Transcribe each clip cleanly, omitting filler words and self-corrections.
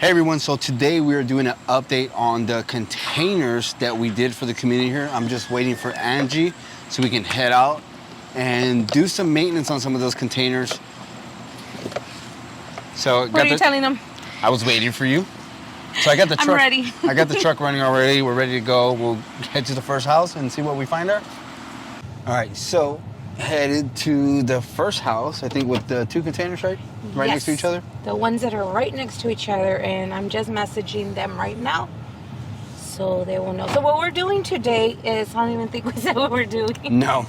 Hey everyone, so today we are doing an update on the containers that we did for the community here. I'm just waiting for Angie so we can head out and do some maintenance on some of those containers. So what are you telling them? I was waiting for you. So I got the truck. I'm ready. I got the truck running already. We're ready to go. We'll head to the first house and see what we find there. All right, so headed to the first house, I think with the two containers, right? Right next to each other? The ones that are right next to each other, and I'm just messaging them right now so they will know. So what we're doing today is, I don't even think we said what we're doing. No.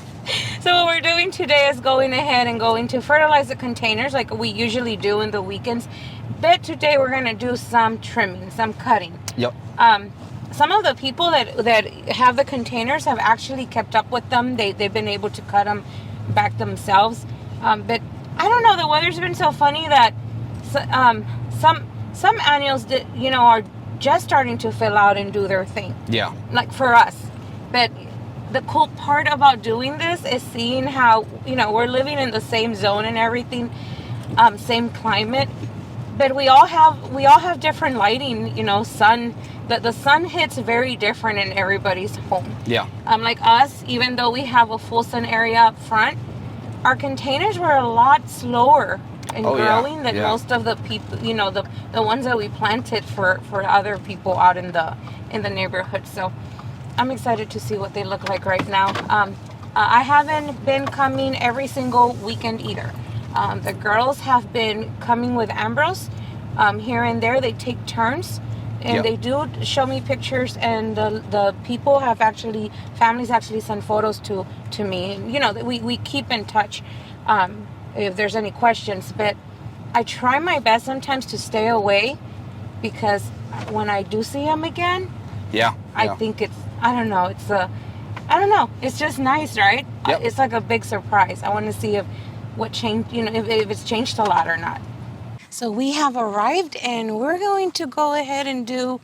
So what we're doing today is going ahead and going to fertilize the containers like we usually do in the weekends. But today we're going to do some trimming, some cutting. Yep. Some of the people that have the containers have actually kept up with them. They've been able to cut them back themselves. But I don't know, the weather's been so funny that some annuals that, are just starting to fill out and do their thing. Yeah. Like for us. But the cool part about doing this is seeing how, we're living in the same zone and everything, same climate. But we all have different lighting, sun. The sun hits very different in everybody's home. Yeah. Like us, even though we have a full sun area up front, our containers were a lot slower in growing than most of the people, the ones that we planted for other people out in the neighborhood. So I'm excited to see what they look like right now. I haven't been coming every single weekend either. The girls have been coming with Ambrose here and there. They take turns, and they do show me pictures, and the people have families actually send photos to me. And, we keep in touch if there's any questions. But I try my best sometimes to stay away, because when I do see them again, I think I don't know. It's just nice, right? Yep. It's like a big surprise. I want to see if what changed, if it's changed a lot or not. So we have arrived, and we're going to go ahead and do,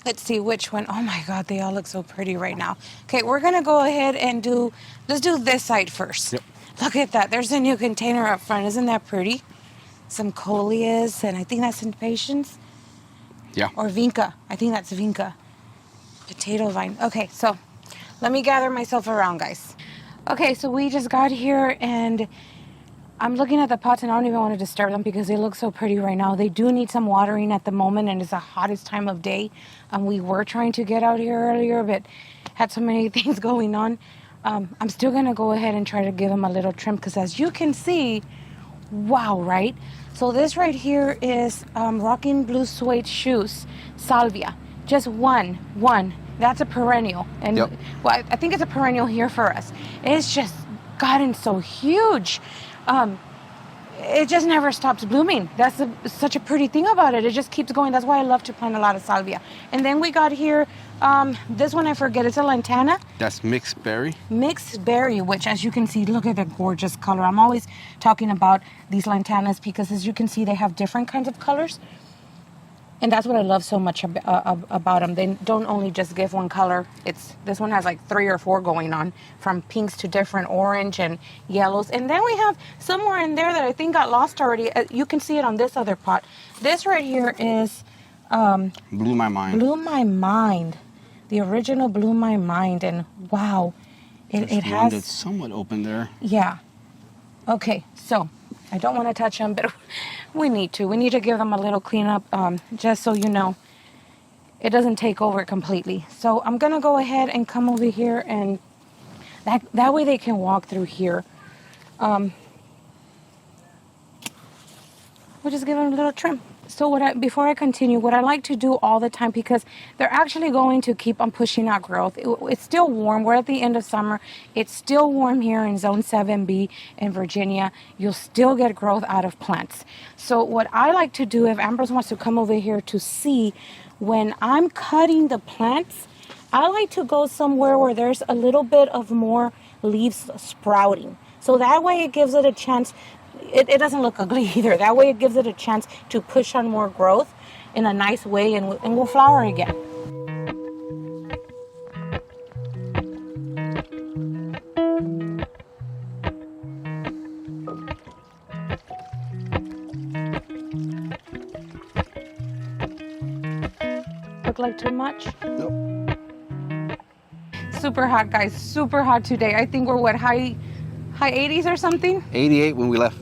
let's see which one. Oh my God, they all look so pretty right now. Okay, we're going to go ahead and let's do this side first. Yep. Look at that. There's a new container up front. Isn't that pretty? Some Coleus, and I think that's Impatiens. Yeah. Or Vinca. I think that's Vinca. Potato vine. Okay, so let me gather myself around, guys. Okay, so we just got here, and I'm looking at the pots, and I don't even want to disturb them because they look so pretty right now. They do need some watering at the moment, and it's the hottest time of day. We were trying to get out here earlier, but had so many things going on. I'm still going to go ahead and try to give them a little trim, because as you can see, wow, right? So this right here is Rocking Blue Suede shoes, Salvia. Just one. That's a perennial. And well, I think it's a perennial here for us. It's just gotten so huge. It just never stops blooming. That's such a pretty thing about it. It just keeps going. That's why I love to plant a lot of salvia. And then we got here, this one I forget. It's a Lantana. That's mixed berry. Mixed berry, which as you can see, look at the gorgeous color. I'm always talking about these Lantanas because as you can see, they have different kinds of colors. And that's what I love so much about them. They don't only just give one color. This one has like 3 or 4 going on, from pinks to different orange and yellows. And then we have somewhere in there that I think got lost already. You can see it on this other pot. This right here is... Blew My Mind. Blew My Mind. The original Blew My Mind. And wow, it has... one that's somewhat open there. Yeah. Okay, so... I don't want to touch them, but we need to. We need to give them a little cleanup, just so you know it doesn't take over completely. So I'm going to go ahead and come over here, and that way they can walk through here. We'll just give them a little trim. So before I continue, what I like to do all the time, because they're actually going to keep on pushing out growth. It's still warm. We're at the end of summer. It's still warm here in Zone 7B in Virginia. You'll still get growth out of plants. So what I like to do, if Ambrose wants to come over here to see, when I'm cutting the plants, I like to go somewhere where there's a little bit of more leaves sprouting. So that way it gives it a chance. It doesn't look ugly either. That way it gives it a chance to push on more growth in a nice way, and we'll flower again. look like too much? Nope. Super hot, guys. Super hot today. I think we're what, high 80s or something? 88 when we left.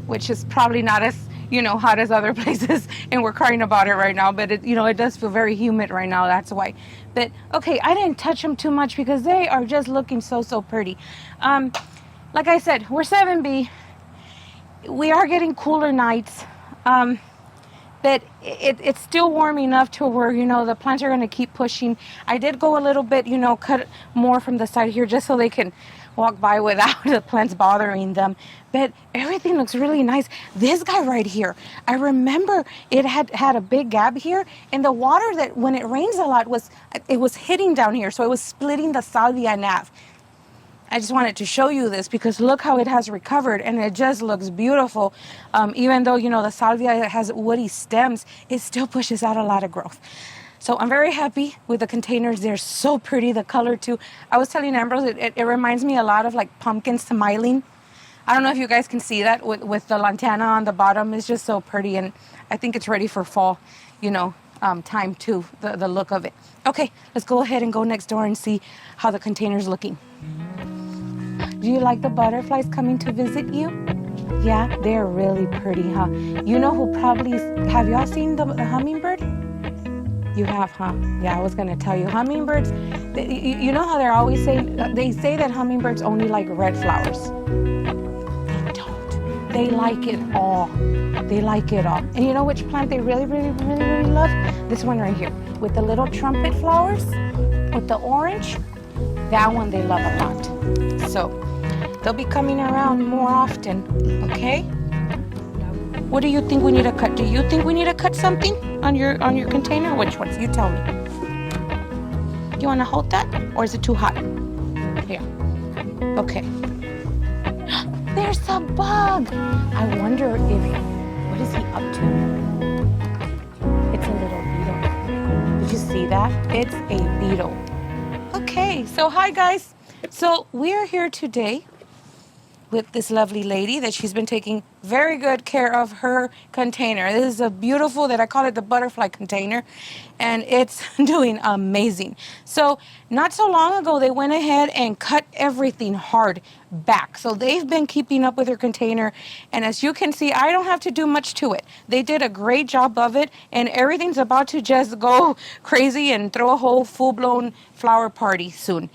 Which is probably not as, hot as other places, and we're crying about it right now, but it does feel very humid right now, that's why. But okay, I didn't touch them too much because they are just looking so pretty. Like I said, we're 7B. We are getting cooler nights, but it's still warm enough to where, the plants are going to keep pushing. I did go a little bit, cut more from the side here just so they can walk by without the plants bothering them. But everything looks really nice. This guy right here, I remember it had a big gap here, and the water that when it rains a lot was hitting down here, so it was splitting the salvia in half. I just wanted to show you this because look how it has recovered, and it just looks beautiful. Even though, the salvia has woody stems, it still pushes out a lot of growth. So I'm very happy with the containers. They're so pretty, the color too. I was telling Ambrose, it reminds me a lot of like pumpkin smiling. I don't know if you guys can see that with the lantana on the bottom. It's just so pretty, and I think it's ready for fall, time too, the look of it. Okay, let's go ahead and go next door and see how the container's looking. Do you like the butterflies coming to visit you? Yeah, they're really pretty, huh? You know who probably, have y'all seen the hummingbird? You have, huh? Yeah, I was going to tell you. Hummingbirds, you know how they're always saying, they say that hummingbirds only like red flowers. They don't. They like it all. They like it all. And you know which plant they really, really, really, really love? This one right here. With the little trumpet flowers, with the orange, that one they love a lot. So they'll be coming around more often, okay? What do you think we need to cut? Do you think we need to cut something on your container? Which ones? You tell me. Do you want to hold that, or is it too hot? Here. Okay. There's a bug. I wonder what is he up to? It's a little beetle. Did you see that? It's a beetle. Okay, so hi guys. So we're here today with this lovely lady that she's been taking very good care of her container. This is a beautiful, that I call it the butterfly container, and it's doing amazing. So not so long ago, they went ahead and cut everything hard back. So they've been keeping up with her container, and as you can see, I don't have to do much to it. They did a great job of it, and everything's about to just go crazy and throw a whole full-blown flower party soon.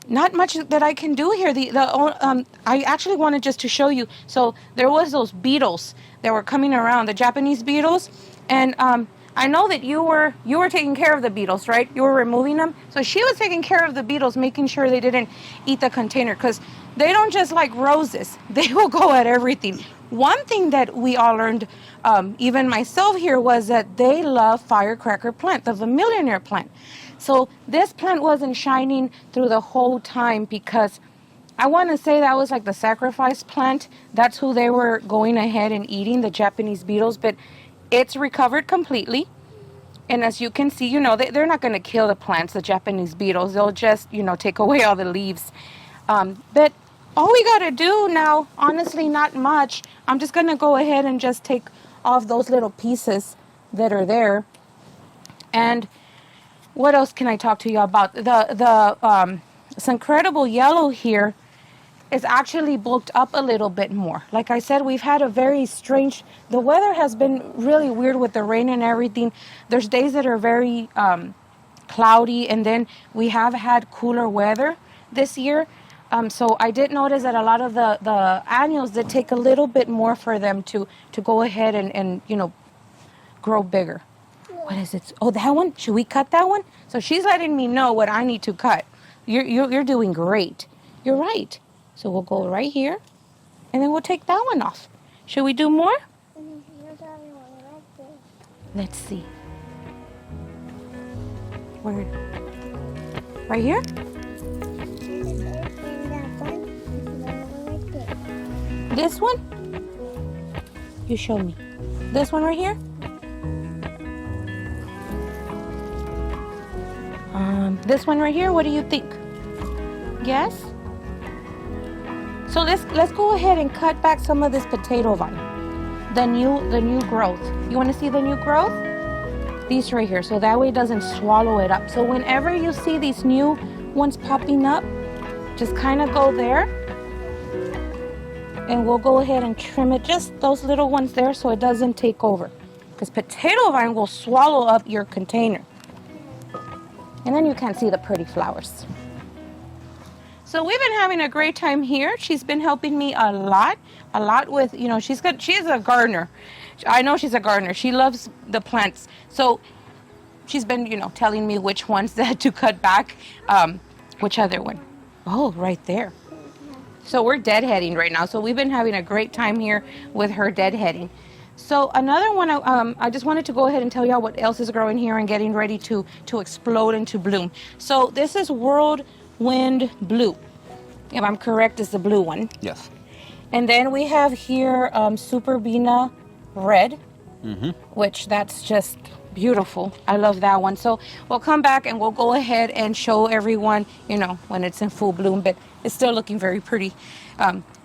Not much that I can do here. I actually wanted just to show you. So there was those beetles that were coming around, the Japanese beetles, and I know that you were taking care of the beetles, right? You were removing them. So she was taking care of the beetles, making sure they didn't eat the container, because they don't just like roses. They will go at everything. One thing that we all learned, even myself here, was that they love firecracker plant, the vermillionaire plant. So this plant wasn't shining through the whole time because I want to say that was like the sacrifice plant. That's who they were going ahead and eating, the Japanese beetles. But it's recovered completely. And as you can see, they're not going to kill the plants, the Japanese beetles. They'll just, take away all the leaves. But all we got to do now, honestly, not much. I'm just going to go ahead and just take off those little pieces that are there. And what else can I talk to you about? This incredible yellow here is actually bulked up a little bit more. Like I said, we've had a very strange, the weather has been really weird with the rain and everything. There's days that are very cloudy, and then we have had cooler weather this year. So I did notice that a lot of the annuals did take a little bit more for them to go ahead and grow bigger. What is it? Oh, that one? Should we cut that one? So she's letting me know what I need to cut. You're doing great. You're right. So we'll go right here, and then we'll take that one off. Should we do more? Let's see. Where? Right here? This one? You show me. This one right here? This one right here, what do you think? Yes? So let's go ahead and cut back some of this potato vine. The new growth. You want to see the new growth? these right here, so that way it doesn't swallow it up. So whenever you see these new ones popping up, just kind of go there, and we'll go ahead and trim it, just those little ones there, so it doesn't take over, because potato vine will swallow up your container. And then you can't see the pretty flowers. So we've been having a great time here. She's been helping me a lot with, you know, she's a gardener. I know she's a gardener. She loves the plants. So she's been, you know, telling me which ones to cut back. Which other one? Oh, right there. So we're deadheading right now. So we've been having a great time here with her deadheading. So another one, I just wanted to go ahead and tell y'all what else is growing here and getting ready to explode into bloom. So this is Whirlwind Blue. If I'm correct, it's the blue one. Yes. And then we have here Superbina Red, which that's just beautiful. I love that one. So we'll come back and we'll go ahead and show everyone, you know, when it's in full bloom, but it's still looking very pretty.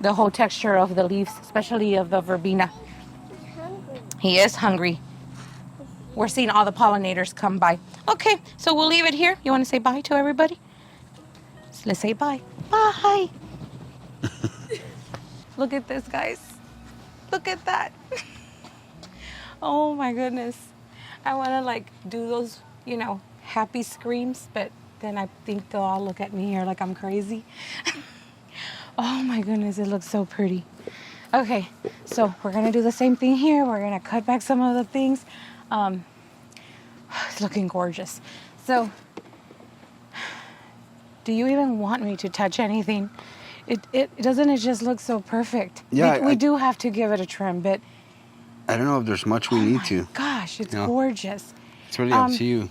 The whole texture of the leaves, especially of the verbena. He is hungry. We're seeing all the pollinators come by. Okay, so we'll leave it here. You want to say bye to everybody? So let's say bye. Bye. Look at this, guys. Look at that. Oh my goodness. I want to like do those, you know, happy screams, but then I think they'll all look at me here like I'm crazy. Oh my goodness, it looks so pretty. Okay, so we're gonna do the same thing here. We're gonna cut back some of the things. It's looking gorgeous. So, do you even want me to touch anything? It doesn't it just look so perfect? Yeah, we do have to give it a trim, but I don't know if there's much we need to. Gosh, it's gorgeous. It's really up to you.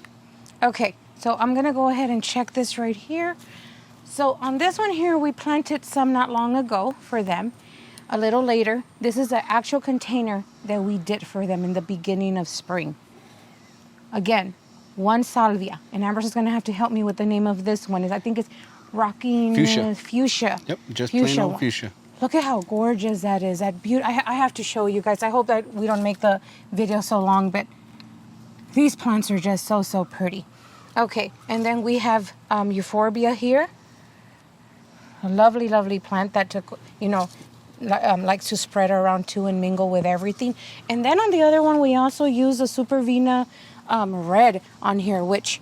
Okay, so I'm gonna go ahead and check this right here. So on this one here, we planted some not long ago for them. A little later, this is an actual container that we did for them in the beginning of spring. Again, one Salvia. And Amber's is going to have to help me with the name of this one. I think it's Rocking Fuchsia. Yep, just plain old fuchsia. Look at how gorgeous that is. That I have to show you guys. I hope that we don't make the video so long, but these plants are just so pretty. Okay, and then we have Euphorbia here. A lovely, lovely plant that took, you know, likes to spread around too and mingle with everything. And then on the other one, we also use a Superbina Red on here, which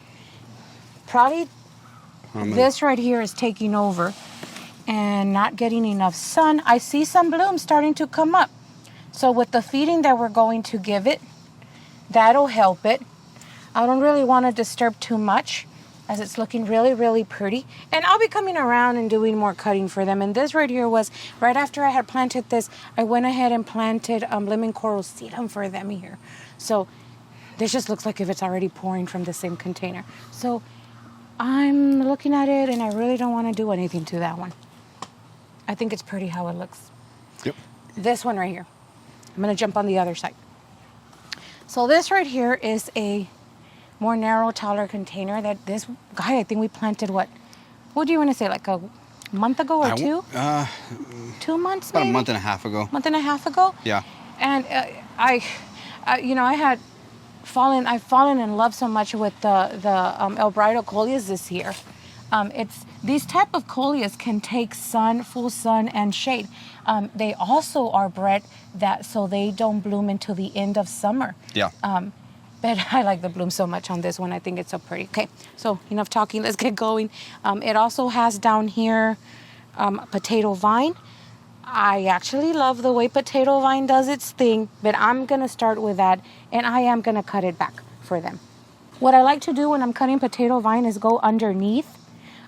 probably this right here is taking over and not getting enough sun. I see some blooms starting to come up. So with the feeding that we're going to give it, that'll help it. I don't really want to disturb too much, as it's looking really, really pretty. And I'll be coming around and doing more cutting for them. And this right here was, right after I had planted this, I went ahead and planted lemon coral sedum for them here. So this just looks like if it's already pouring from the same container. So I'm looking at it and I really don't want to do anything to that one. I think it's pretty how it looks. Yep. This one right here. I'm gonna jump on the other side. So this right here is a more narrow, taller container that this guy, I think we planted what do you want to say, like a month ago or two? 2 months about maybe? a month and a half ago. Month and a half ago? Yeah. And I've fallen in love so much with the Albright Coleus this year. It's these type of coleus can take sun, full sun, and shade. They also are bred that so they don't bloom until the end of summer. Yeah. But I like the bloom so much on this one. I think it's so pretty. Okay, so enough talking. Let's get going. It also has down here potato vine. I actually love the way potato vine does its thing, but I'm going to start with that, and I am going to cut it back for them. What I like to do when I'm cutting potato vine is go underneath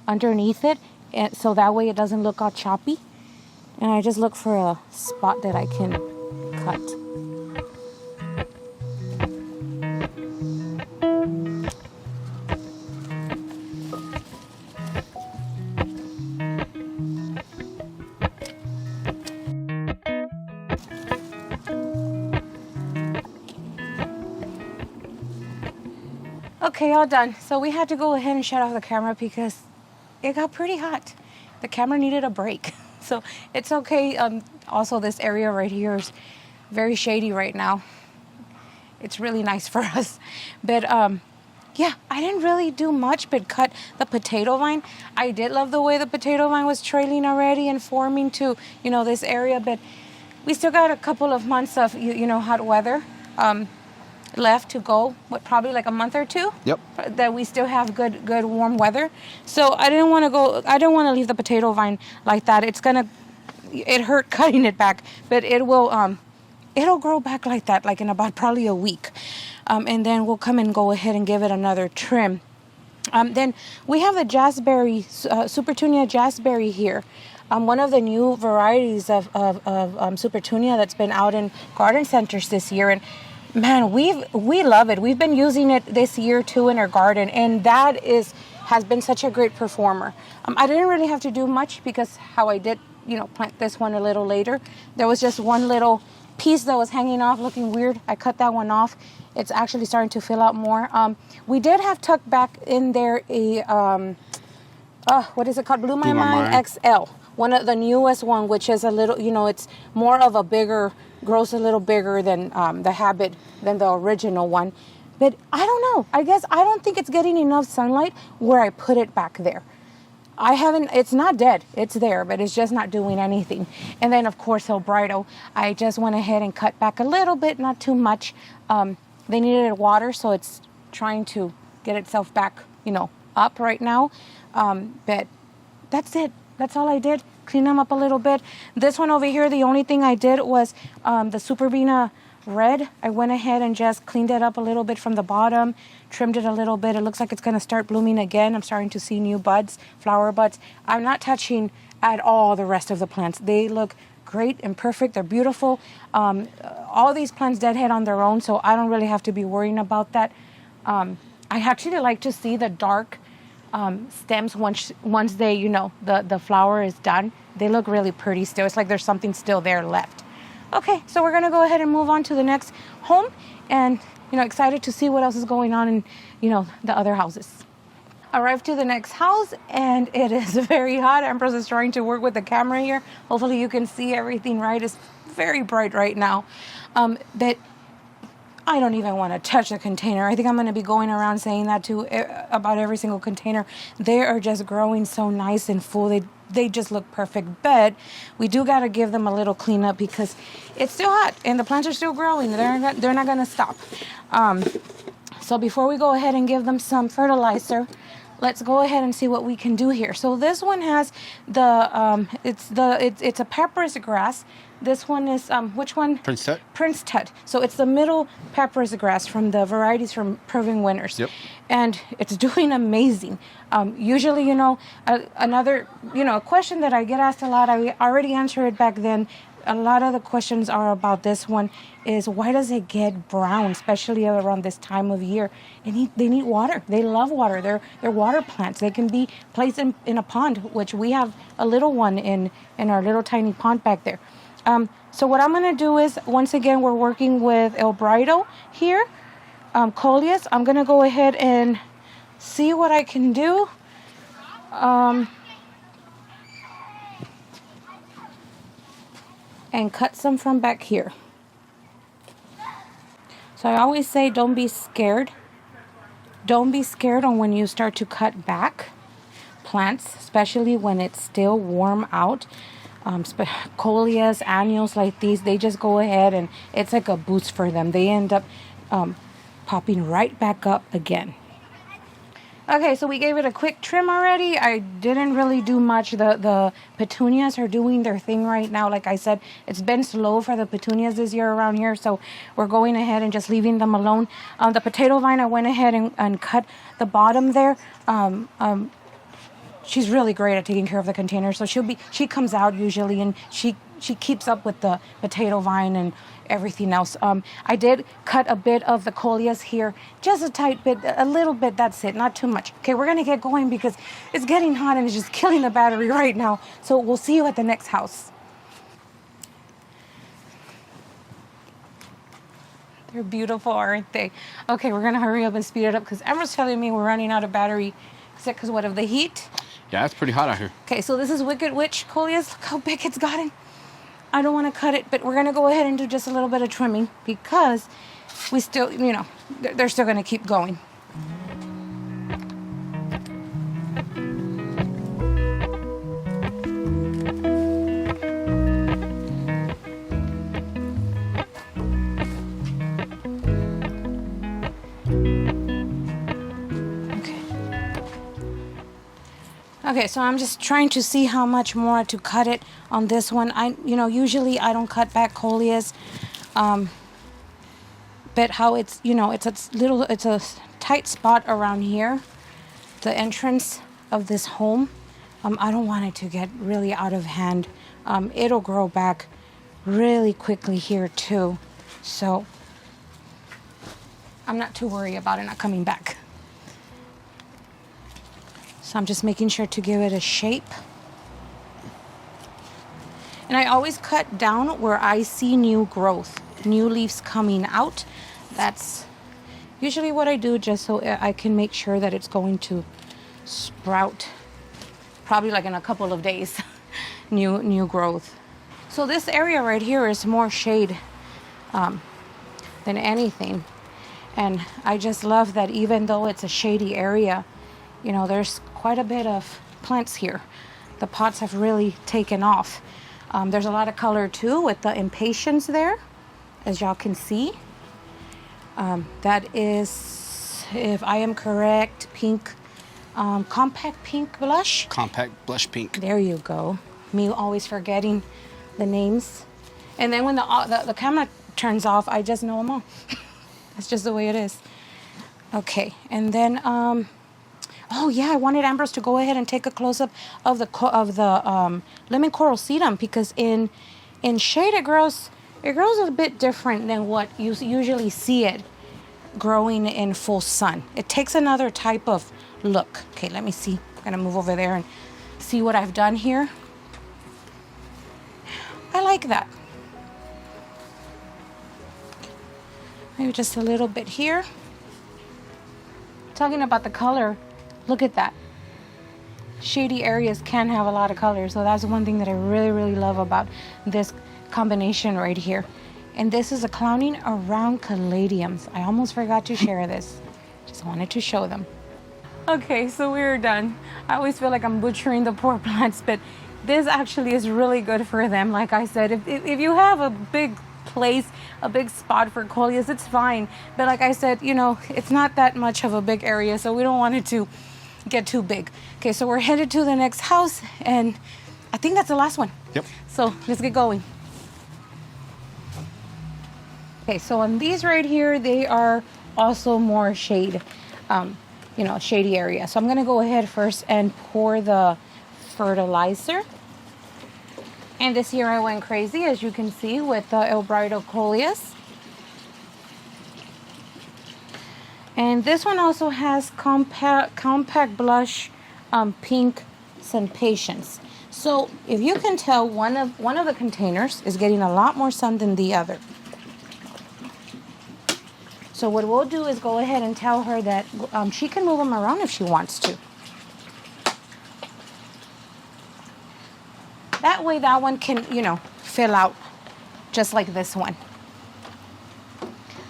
it, and so that way it doesn't look all choppy. And I just look for a spot that I can cut. Okay, all done. So we had to go ahead and shut off the camera because it got pretty hot. The camera needed a break. So it's okay. Also, this area right here is very shady right now. it's really nice for us. But yeah, I didn't really do much but cut the potato vine. I did love the way the potato vine was trailing already and forming to, this area. But we still got a couple of months of, hot weather left to go. Probably like a month or two? Yep. That we still have good warm weather. So I didn't want to leave the potato vine like that. It hurt cutting it back, but it'll grow back like that, like in about probably a week. And then we'll come and go ahead and give it another trim. Then we have the jazzberry, Supertunia jazzberry here. One of the new varieties of Supertunia that's been out in garden centers this year. And man, we love it. We've been using it this year too in our garden. And that has been such a great performer. I didn't really have to do much because how I did, plant this one a little later. There was just one little piece that was hanging off looking weird. I cut that one off. It's actually starting to fill out more. We did have tucked back in there a, what is it called? Blew My Mind XL. One of the newest one, which is a little, it's more of a bigger, grows a little bigger than the Habit, than the original one. But I don't know. I guess I don't think it's getting enough sunlight where I put it back there. It's not dead. It's there, but it's just not doing anything. And then, of course, Albright, I just went ahead and cut back a little bit, not too much. They needed water, so it's trying to get itself back, up right now. But that's it. That's all I did. Clean them up a little bit. This one over here, the only thing I did was the Superbina Red. I went ahead and just cleaned it up a little bit from the bottom, trimmed it a little bit. It looks like it's going to start blooming again. I'm starting to see new buds, flower buds. I'm not touching at all the rest of the plants. They look great and perfect. They're beautiful. All these plants deadhead on their own, so I don't really have to be worrying about that. I actually like to see the dark stems once they, the flower is done. They look really pretty still. It's like there's something still there left. Okay, so we're going to go ahead and move on to the next home and, excited to see what else is going on in, the other houses. Arrived to the next house and it is very hot. Empress is trying to work with the camera here. Hopefully you can see everything right. It's very bright right now. But I don't even want to touch the container. I think I'm going to be going around saying that to about every single container. They are just growing so nice and full. They just look perfect. But we do got to give them a little cleanup because it's still hot and the plants are still growing. They're not going to stop. So before we go ahead and give them some fertilizer, let's go ahead and see what we can do here. So this one has it's a papyrus grass. This one is which one? Prince Tut. Prince Tut. So it's the middle papyrus grass from the varieties from Proving Winners. Yep. And it's doing amazing. Usually, another a question that I get asked a lot. I already answered it back then. A lot of the questions are about this one is why does it get brown, especially around this time of year? They need water. They love water. They're water plants. They can be placed in a pond, which we have a little one in our little tiny pond back there. So what I'm going to do is, once again, we're working with Albright here, Coleus. I'm going to go ahead and see what I can do. And cut some from back here. So I always say don't be scared. Don't be scared on when you start to cut back plants, especially when it's still warm out. Coleus, annuals like these, they just go ahead and it's like a boost for them. They end up popping right back up again. Okay, so we gave it a quick trim already. I didn't really do much. The petunias are doing their thing right now. Like I said, it's been slow for the petunias this year around here, so we're going ahead and just leaving them alone. The potato vine, I went ahead and cut the bottom there. She's really great at taking care of the container, so she comes out usually and she keeps up with the potato vine and everything else. I did cut a bit of the Coleus here, just a tight bit, a little bit, that's it, not too much. Okay, we're gonna get going because it's getting hot and it's just killing the battery right now. So we'll see you at the next house. They're beautiful, aren't they? Okay, we're gonna hurry up and speed it up because Emma's telling me we're running out of battery. Is it because what, of the heat? Yeah, it's pretty hot out here. Okay, so this is Wicked Witch Coleus. Look how big it's gotten. I don't want to cut it, but we're going to go ahead and do just a little bit of trimming because we still, you know, they're still going to keep going. Okay, so I'm just trying to see how much more to cut it on this one. Usually I don't cut back coleus, but how it's, it's a tight spot around here, the entrance of this home. I don't want it to get really out of hand. It'll grow back really quickly here too, so I'm not too worried about it not coming back. So I'm just making sure to give it a shape. And I always cut down where I see new growth, new leaves coming out. That's usually what I do, just so I can make sure that it's going to sprout probably like in a couple of days, new growth. So this area right here is more shade than anything. And I just love that even though it's a shady area, there's quite a bit of plants here. The pots have really taken off. There's a lot of color too with the impatiens there, as y'all can see. That is, if I am correct, pink, compact pink blush. Compact blush pink. There you go. Me always forgetting the names. And then when the camera turns off, I just know them all. That's just the way it is. Okay, and then, oh yeah, I wanted Ambrose to go ahead and take a close-up of the lemon coral sedum, because in shade it grows a bit different than what you usually see it growing in full sun. It takes another type of look. Okay, let me see. I'm gonna move over there and see what I've done here. I like that. Maybe just a little bit here. Talking about the color, look at that. Shady areas can have a lot of color, so that's one thing that I really, really love about this combination right here. And this is a clowning around caladiums. I almost forgot to share this. Just wanted to show them. Okay, so we're done. I always feel like I'm butchering the poor plants, but this actually is really good for them. Like I said, if you have a big place, a big spot for coleus, it's fine. But like I said, it's not that much of a big area, so we don't want it to get too big. Okay, so we're headed to the next house, and I think that's the last one. Yep. So let's get going. Okay, so on these right here, they are also more shade, shady area. So I'm gonna go ahead first and pour the fertilizer. And this year I went crazy, as you can see, with the Albright Coleus. And this one also has compact blush pink impatiens. So if you can tell, one of the containers is getting a lot more sun than the other. So what we'll do is go ahead and tell her that she can move them around if she wants to. That way that one can, fill out just like this one.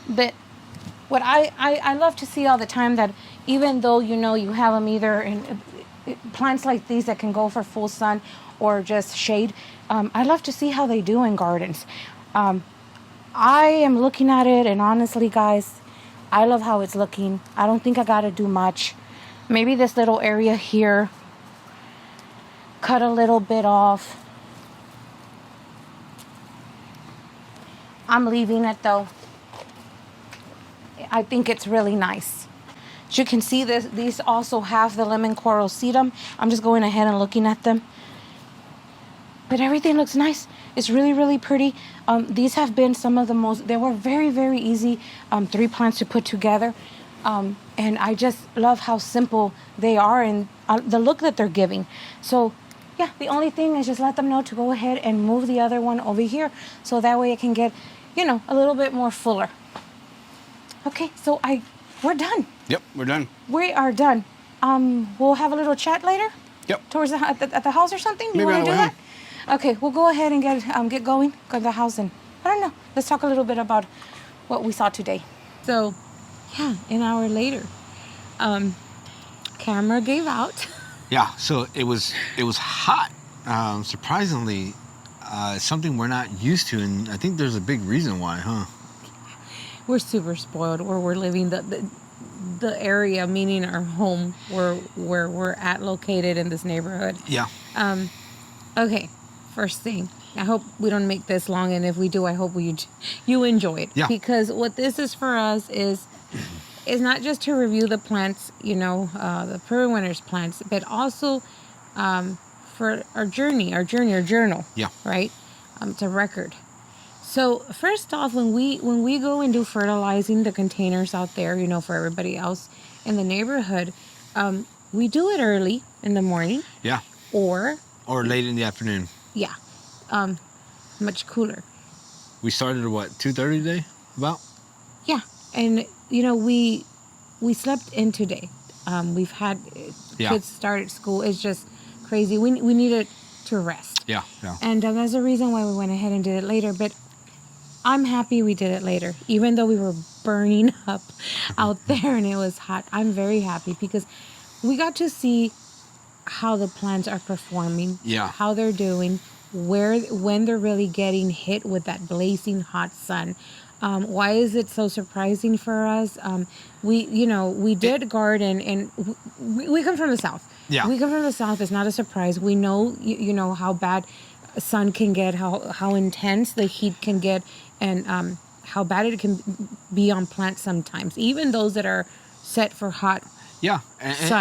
But what I love to see all the time, that even though you have them either in plants like these that can go for full sun or just shade, I love to see how they do in gardens. I am looking at it, and honestly, guys, I love how it's looking. I don't think I gotta do much. Maybe this little area here, cut a little bit off. I'm leaving it though. I think it's really nice. As you can see, these also have the lemon coral sedum. I'm just going ahead and looking at them. But everything looks nice. It's really, really pretty. These have been some of the most, they were very, very easy 3 plants to put together. And I just love how simple they are and the look that they're giving. So yeah, the only thing is just let them know to go ahead and move the other one over here, so that way it can get, a little bit more fuller. Okay, so we're done. Yep, we're done. We are done. We'll have a little chat later. Yep. Towards at the house or something. Maybe You want on to the do way that? Okay, we'll go ahead and get going. Go to the house, and I don't know. Let's talk a little bit about what we saw today. So, yeah, an hour later, camera gave out. Yeah, so it was hot. Surprisingly, something we're not used to, and I think there's a big reason why, huh? We're super spoiled where we're living. The area, meaning our home, where we're at, located in this neighborhood. Yeah. Okay, first thing. I hope we don't make this long, and if we do, I hope you enjoy it. Yeah. Because what this is for us is not just to review the plants, the Peru Winners plants, but also for our journal. Yeah. Right? It's a record. So first off, when we go and do fertilizing the containers out there, for everybody else in the neighborhood, we do it early in the morning. Yeah. Or late in the afternoon. Yeah. Much cooler. We started at what, 2:30 today? About? Yeah. And we slept in today. We've had kids started school. It's just crazy. We needed to rest. Yeah. And that's the reason why we went ahead and did it later. But I'm happy we did it later, even though we were burning up out there and it was hot. I'm very happy because we got to see how the plants are performing, how they're doing, when they're really getting hit with that blazing hot sun. Why is it so surprising for us? We did garden, and we come from the South. Yeah. We come from the South. It's not a surprise. We know, how bad sun can get, how intense the heat can get, and how bad it can be on plants sometimes, even those that are set for hot sun.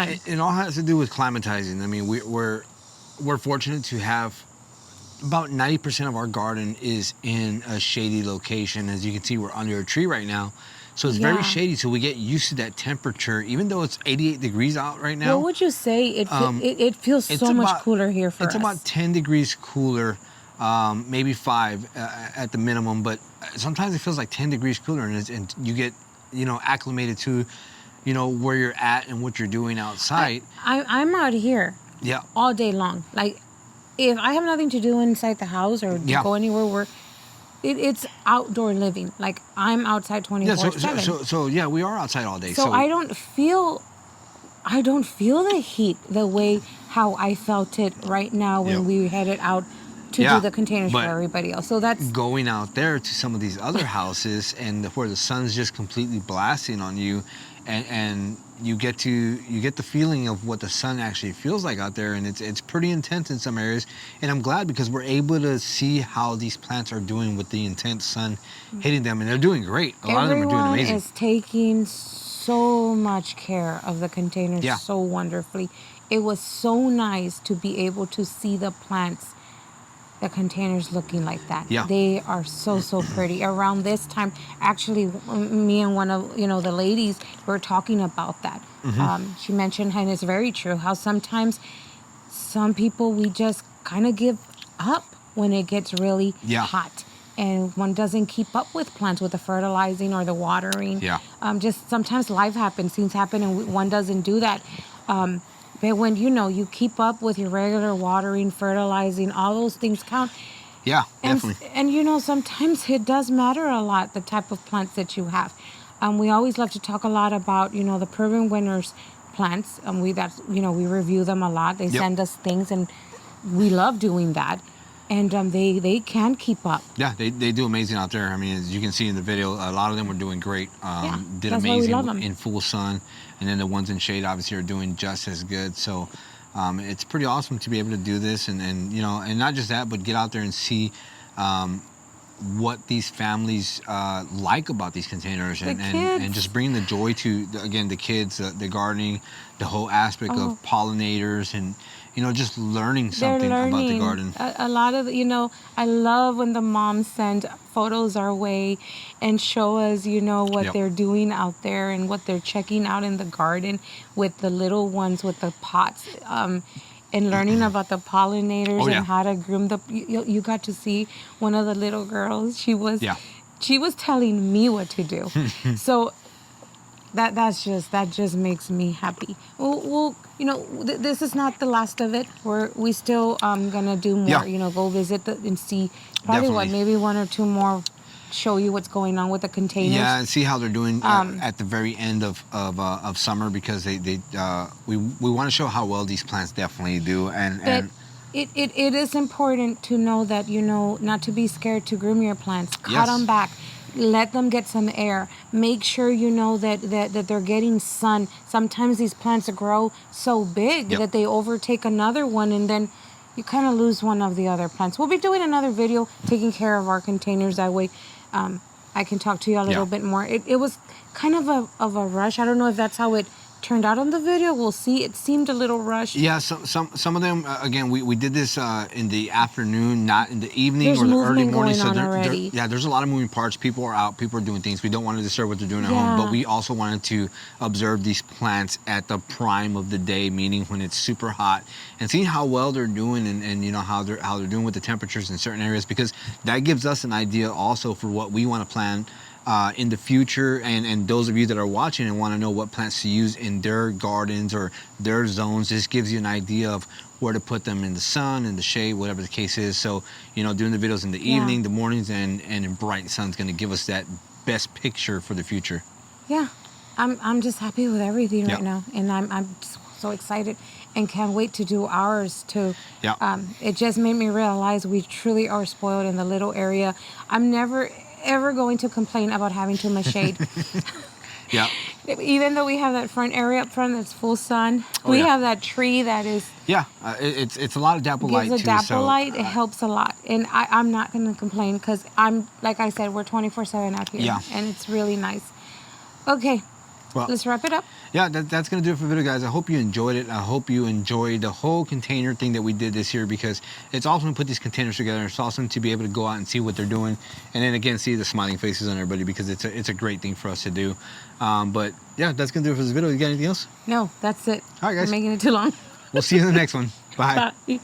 And it all has to do with climatizing. I mean, we're fortunate to have about 90% of our garden is in a shady location. As you can see, we're under a tree right now. So it's very shady, so we get used to that temperature, even though it's 88 degrees out right now. What would you say? It feels so much cooler here for us. It's about 10 degrees cooler, maybe 5 at the minimum, but sometimes it feels like 10 degrees cooler, and you get, acclimated to, where you're at and what you're doing outside. I'm out here all day long. Like, if I have nothing to do inside the house or to go anywhere, it's outdoor living. Like, I'm outside 24/7. So we are outside all day. So I don't feel the heat the way how I felt it right now when we headed out to do the containers for everybody else. So that's going out there to some of these other houses and where the sun's just completely blasting on you, and you get the feeling of what the sun actually feels like out there, and it's pretty intense in some areas. And I'm glad because we're able to see how these plants are doing with the intense sun hitting them, and they're doing great. A lot of them are doing amazing. Everyone is taking so much care of the containers so wonderfully. It was so nice to be able to see the plants, the containers looking like that. Yeah. They are so pretty. Around this time, actually, me and one of the ladies were talking about that. She mentioned, and it's very true, how sometimes some people, we just kind of give up when it gets really hot, and one doesn't keep up with plants, with the fertilizing or the watering. Just sometimes life happens, things happen, and one doesn't do that. But when you keep up with your regular watering, fertilizing, all those things count. Yeah, definitely. And sometimes it does matter a lot, the type of plants that you have. We always love to talk a lot about, the Peru Winners plants. We review them a lot. They send us things, and we love doing that. And they can keep up. Yeah, they do amazing out there. I mean, as you can see in the video, a lot of them were doing great. Did that's amazing why we love them. In full sun. And then the ones in shade obviously are doing just as good. So it's pretty awesome to be able to do this. And not just that, but get out there and see what these families like about these containers, and just bring the joy to, again, the kids, the gardening, the whole aspect of pollinators, and just learning something about the garden. A lot of, I love when the moms send photos our way and show us, what they're doing out there and what they're checking out in the garden with the little ones, with the pots, and learning about the pollinators and how to groom the. You got to see one of the little girls. She was telling me what to do. So that just makes me happy. Well, this is not the last of it. We still gonna do more. Go visit and see probably maybe 1 or 2 more show you what's going on with the containers. Yeah, and see how they're doing at the very end of summer, because we want to show how well these plants definitely do. And it is important to know that, not to be scared to groom your plants. Cut them back. Let them get some air. Make sure that they're getting sun. Sometimes these plants grow so big that they overtake another one, and then you kind of lose one of the other plants. We'll be doing another video taking care of our containers. That way I can talk to you a little bit more. It was kind of a rush. I don't know if that's how it turned out on the video. We'll see. It seemed a little rushed. Yeah, some of them, again, we did this in the afternoon, not in the evening There's or the early morning. Going on already. There's a lot of moving parts. People are out. People are doing things. We don't want to disturb what they're doing at home, but we also wanted to observe these plants at the prime of the day, meaning when it's super hot, and seeing how well they're doing, and how they're doing with the temperatures in certain areas, because that gives us an idea also for what we want to plan in the future, and those of you that are watching and want to know what plants to use in their gardens or their zones, this gives you an idea of where to put them in the sun, in the shade, whatever the case is. So, doing the videos in the evening, the mornings, and in bright sun is going to give us that best picture for the future. Yeah, I'm just happy with everything right now, and I'm so excited and can't wait to do ours too. Yeah. It just made me realize we truly are spoiled in the little area. I'm never ever going to complain about having too much shade. Yeah. Even though we have that front area up front that's full sun, we have that tree that is. Yeah, it's a lot of dapple light too. Gives a dapple light. It helps a lot, and I'm not going to complain because like I said, we're 24/7 out here, and it's really nice. Okay. Well, let's wrap it up. Yeah, that's going to do it for the video, guys. I hope you enjoyed it. I hope you enjoyed the whole container thing that we did this year, because it's awesome to put these containers together. It's awesome to be able to go out and see what they're doing, and then again see the smiling faces on everybody, because it's a great thing for us to do. But yeah, that's going to do it for this video. You got anything else? No, that's it. All right, guys. I'm making it too long. We'll see you in the next one. Bye. Bye.